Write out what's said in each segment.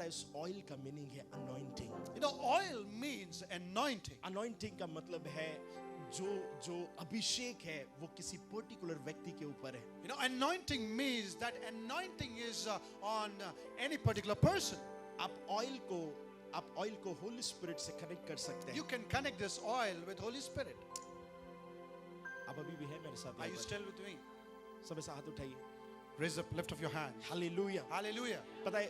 है इस ऑयल का मीनिंग है anointing. You know, oil means anointing. Anointing का मतलब है जो अभिषेक है वो किसी पर्टिकुलर व्यक्ति के ऊपर है। You know, anointing means that anointing is on any particular person. आप ऑयल को होली स्पिरिट से कनेक्ट कर सकते हैं। You can connect this oil with Holy Spirit. आप अभी भी है मेरे साथ? Are you still with me? सब ऐसा हाथ उठाइए। Raise up, lift up your hand. Hallelujah. Hallelujah. पता है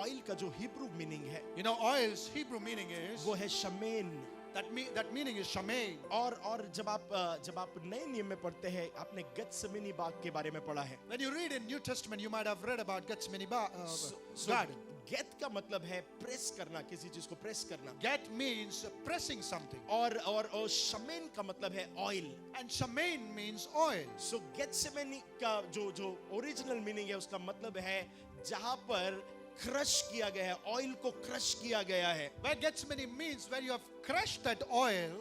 ऑयल का जो हिब्रू मीनिंग है, You know, oil's Hebrew meaning is, वो है शमेन। that meaning is shamein. और जब आप नए नियम में पढ़ते हैं, आपने गत्सेमनी बाग के बारे में पढ़ा है। When you read in New Testament, you might have read about Gethsemane garden. Gate का मतलब है प्रेस करना, किसी चीज को प्रेस करना। Get means pressing something. और शमेन का मतलब है oil. And shamein means oil. सो गेत्सेमनी का जो ओरिजिनल मीनिंग है उसका मतलब है जहां पर क्रश किया गया है, ऑयल को क्रश किया गया है। Where Gethsemane means where you have crushed that oil.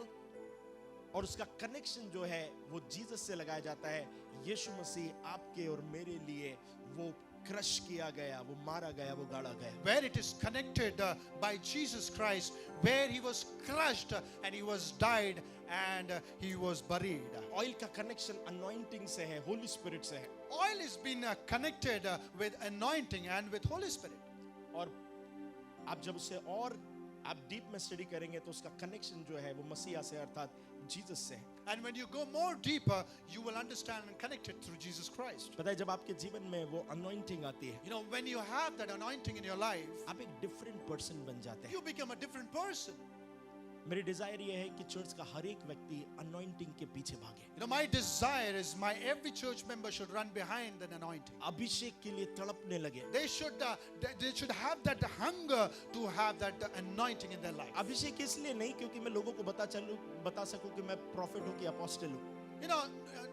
और उसका कनेक्शन जो है वो जीसस से लगाया जाता है। यीशु मसीह आपके और मेरे लिए वो क्रश किया गया, वो मारा गया, वो गाड़ा गया। Where it is connected by Jesus Christ, where he was crushed and he was died and he was buried. Oil का कनेक्शन अनॉइंटिंग से है, होली स्पिरिट से है। Oil has been connected with anointing and with Holy Spirit. और आप जब उसे और आप डीप में स्टडी करेंगे तो उसका कनेक्शन जो है वो मसीहा से अर्थात जीसस से है। And when you go more deeper, you will understand and connect it through Jesus Christ. पता है जब आपके जीवन में वो अनॉइंटिंग आती है, You know, when you have that anointing in your life, आप एक डिफरेंट पर्सन बन जाते हैं। you become a different person. मेरी डिजायर ये है कि चर्च का हर एक व्यक्ति अनॉइंटिंग के पीछे भागे। You know, my desire is every church member should run behind that anointing. अभिषेक के लिए तड़पने लगे। They should have that hunger to have that anointing in their life. अभिषेक इसलिए नहीं क्योंकि मैं लोगों को बता सकूं कि मैं प्रॉफिट हूं कि अपोस्टल हूं। You know,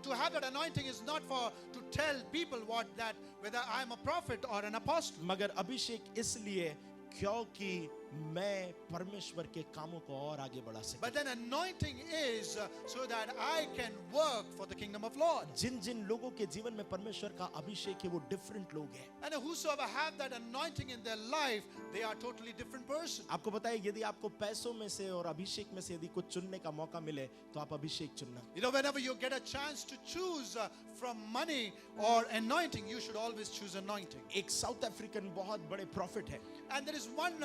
to have that anointing is not to tell people whether I am a prophet or an apostle. मगर अभिषेक इसलिए क्योंकि मैं परमेश्वर के कामों को और आगे बढ़ा सकूं। But then anointing is so that I can work for the kingdom of Lord. जिन लोगों के जीवन में परमेश्वर का अभिषेक है वो डिफरेंट लोग हैं। And whosoever have that anointing in their life, they are totally different person. आपको पता है यदि आपको पैसों में से और अभिषेक में से यदि कुछ चुनने का मौका मिले तो आप अभिषेक चुनना। You know, whenever you get a chance to choose from money or anointing, you should always choose anointing. एक साउथ अफ्रीकन बहुत बड़े प्रॉफिट है। And there is one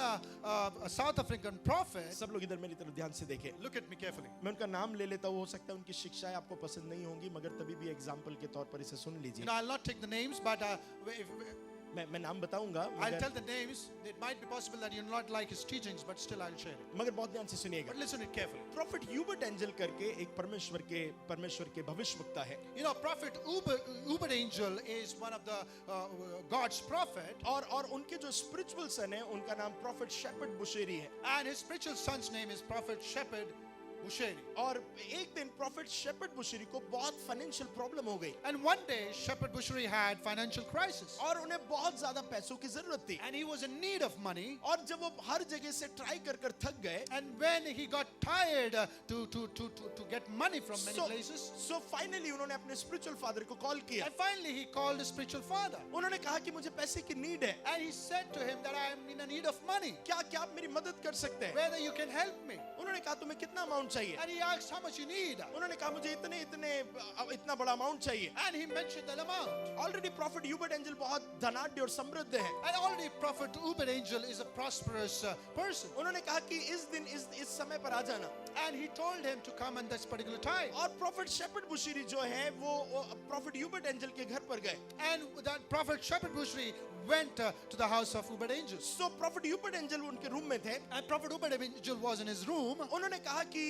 a South African prophet. सब लोग इधर मेरी तरफ ध्यान से देखें। Look at me carefully. मैं उनका नाम ले लेता हूँ, हो सकता है उनकी शिक्षाएं आपको पसंद नहीं होंगी मगर तभी भी एग्जाम्पल के तौर पर इसे सुन लीजिए। You know, I'll not take the names, but मैं नाम बताऊंगा I'll tell the names. It might be possible that you not like his teachings, but still I'll share it. मगर बहुत ध्यान से सुनिएगा। But listen it carefully. Profit Hubert angel करके एक परमेश्वर के भविष्यवक्ता है। You know, prophet Uber Angel is one of the God's prophet. और उनके जो स्पिरिचुअल सन है उनका नाम प्रॉफिट शेपर्ड बुशेरी है। And his spiritual son's name is Prophet Shepherd Bushiri. और एक दिन प्रॉफिट शेपर्ड बुशेरी को बहुत फाइनेंशियल प्रॉब्लम हो गई। And one day Shepherd Bushiri had financial crisis. और उन्हें बहुत ज्यादा पैसों की जरूरत थी। And he was in need of money. और जब वो हर जगह से ट्राई कर थक गए, And when he got tired to get money from many places, so finally उन्होंने अपने स्पिरिचुअल फादर को कॉल किया। and finally he called his spiritual father. उन्होंने कहा कि मुझे पैसे की नीड है। And he said to him that I am in a need of money. क्या आप मेरी मदद कर सकते हैं? Whether you can help me. उन्होंने कहा तुम्हें कितना अमाउंट चाहिए? And he asked how much you need. उन्होंने कहा मुझे इतना बड़ा अमाउंट चाहिए। And he mentioned that amount. Already profit Hubert angel बहुत धनाढ्य और समृद्ध है। And already Prophet Uber Angel is a prosperous person. उन्होंने कहा कि इस दिन इस समय पर आ जाना। And he told him to come on this particular time. और प्रॉफिट शेपर्ड बुशेरी जो है वो प्रॉफिट ह्यूबर्ट एंजल के घर पर गए। And that Prophet Shepherd Bushiri went to the house of Uber Angel. So profit Hubert angel उनके room में थे। And Prophet Uber Angel was in his room. उन्होंने कहा कि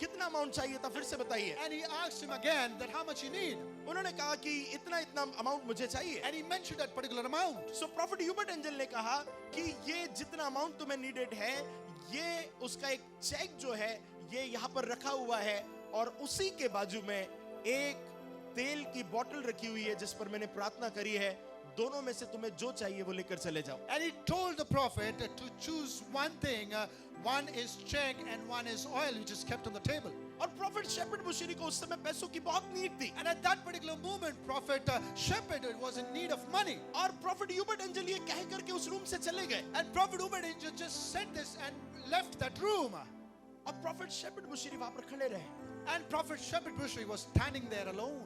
कितना अमाउंट चाहिए था, फिर से बताइए। And he asked him again that how much you need. उन्होंने कहा कि इतना अमाउंट मुझे चाहिए। And he mentioned that particular amount. So profit Hubert angel ने कहा कि ये जितना अमाउंट तुम्हें नीडेड है, ये उसका एक चेक जो है ये यहाँ पर रखा हुआ है और उसी के बाजू में एक तेल की बोतल रखी हुई है जिस पर मैंने प्रार्थना करी है। दोनों में से तुम्हें जो चाहिए वो लेकर चले जाओ। And he told the prophet to choose one thing. One is check and one is oil, which is kept on the table. और प्रॉफिट शेपर्ड बुशरी को उस समय पैसों की बहुत नीड थी। And at that particular moment, Prophet Shepherd was in need of money. और profit Hubert angel ये कह करके उस रूम से चले गए। And Prophet Hubert Angel just said this and left that room. और प्रॉफिट शेपर्ड बुशरी वहां पर खड़े रहे। And Prophet Shepherd Bushri was standing there alone.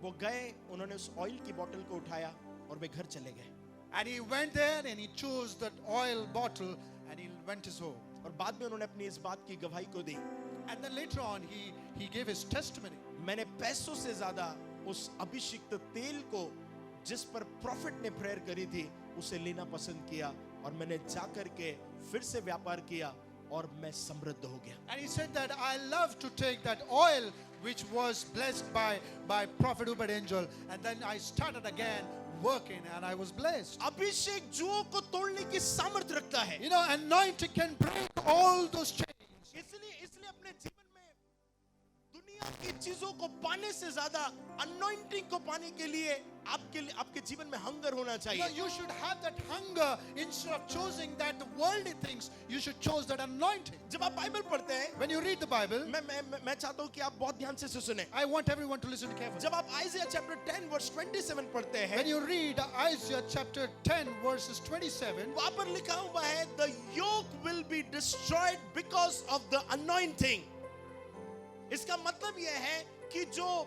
वो गए, उन्होंने उस ऑयल की बोतल को उठाया और वे घर चले गए। And he went there and he chose that oil bottle and he went his home. और बाद में उन्होंने अपनी इस बात की गवाही को दी, And then later on he gave his testimony. मैंने पैसों से ज्यादा उस अभिषिक्त तेल को जिस पर प्रॉफिट ने प्रेयर करी थी उसे लेना पसंद किया, और मैंने जाकर के फिर से व्यापार किया और मैं समृद्ध हो गया। And he said that I love to take that oil which was blessed by Prophet Hubert Angel, and then I started again working and I was blessed. अभिषेक जुओं को तोड़ने की सामर्थ्य रखता है। You know, anointing can break all those chains. इसलिए अपने जीवन में दुनिया की चीजों को पाने से ज्यादा अनॉइंटिंग को पाने के लिए आपके जीवन में हंगर होना You चाहिए। know, you should have that hunger instead of choosing that worldly things. You should choose that anointing. जब आप बाइबल पढ़ते हैं, When you read the Bible, मैं चाहता हूं कि आप बहुत ध्यान से सुने। I want everyone to listen carefully. जब आप आइज़ाया चैप्टर 10 वर्स 27 पढ़ते हैं, When you read Isaiah chapter 10 verses 27, वहां पर लिखा हुआ है, the yoke will be destroyed because of the anointing। इसका मतलब यह है कि जो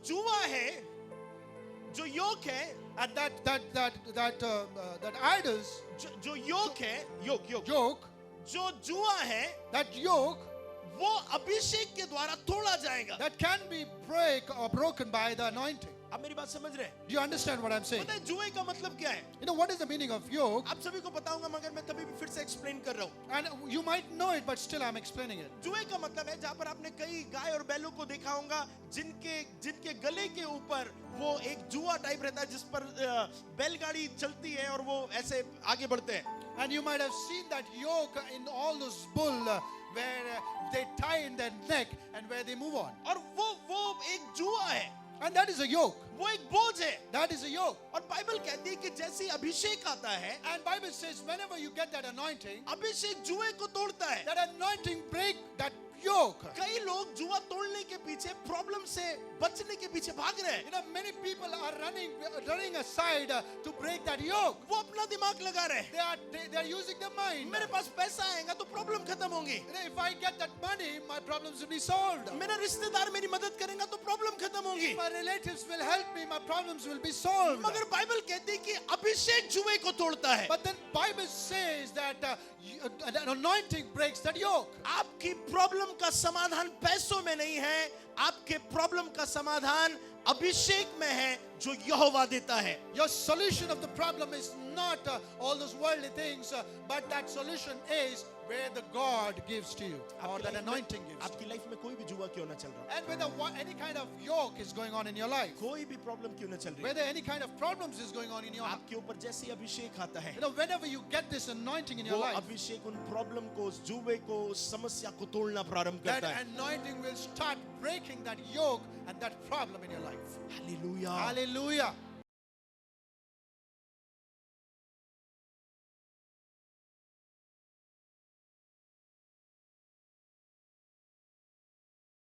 जुआ है, जो योक है, and that idols जो योक है, योक yoke, जो जुआ है, that yoke वो अभिषेक के द्वारा तोड़ा जाएगा। that can be broken by the anointing. आप मेरी बात समझ रहे हैं? Do you understand what I'm saying? पता है जुए का मतलब क्या है? You know what is the meaning of yoke? आप सभी को पता होगा, मगर मैं तभी भी फिर से एक्सप्लेन कर रहा हूँ। And you might know it, but still I'm explaining it. जुए का मतलब है जहाँ पर आपने कई गाय और बैलों को देखा होगा जिनके गले के ऊपर वो एक जुआ टाइप रहता है, जिस पर बैलगाड़ी चलती है और वो ऐसे आगे बढ़ते हैं। And you might have seen that yoke in all those bull where they tie in their neck and where they move on. और वो एक जुआ है, And that is a yoke. वो एक बोझ है। That is a yoke. और बाइबल कहती है कि जैसे ही अभिषेक आता है, And Bible says whenever you get that anointing, अभिषेक जुए को तोड़ता है। that anointing break that yoke. कई लोग जुआ तोड़ने के पीछे, प्रॉब्लम से बचने के पीछे भाग रहे हैं। You know, many people are running aside to break that yoke. वो अपना दिमाग लगा रहे हैं। They are using their mind. मेरे पास पैसा आएगा तो प्रॉब्लम खत्म होंगी। You know, if I get that money, my problems will be solved. मेरा रिश्तेदार मेरी मदद करेगा तो प्रॉब्लम खत्म होगी। My relatives will help me, my problems will be solved. मगर बाइबल कहती है कि अभिषेक जुए को तोड़ता है। But then Bible says that an anointing breaks that yoke. आपकी प्रॉब्लम का समाधान पैसों में नहीं है, आपके प्रॉब्लम का समाधान अभिषेक में है जो यहोवा देता है। Your solution of the problem is not all those worldly things, but that solution is where the God gives to you, or that anointing gives. आपकी लाइफ में कोई भी जुआ क्यों ना चल रहा, And whether any kind of yoke is going on in your life, कोई भी प्रॉब्लम क्यों ना चल रही, whether any kind of problems is going on in your life, आपके ऊपर जैसे ही अभिषेक आता है, you know, whenever you get this anointing in your वो life, अभिषेक उन प्रॉब्लम को, उस जुए को, उस समस्या को तोड़ना प्रारंभ that करता है। anointing will start breaking that yoke and that problem in your life. Hallelujah. Hallelujah.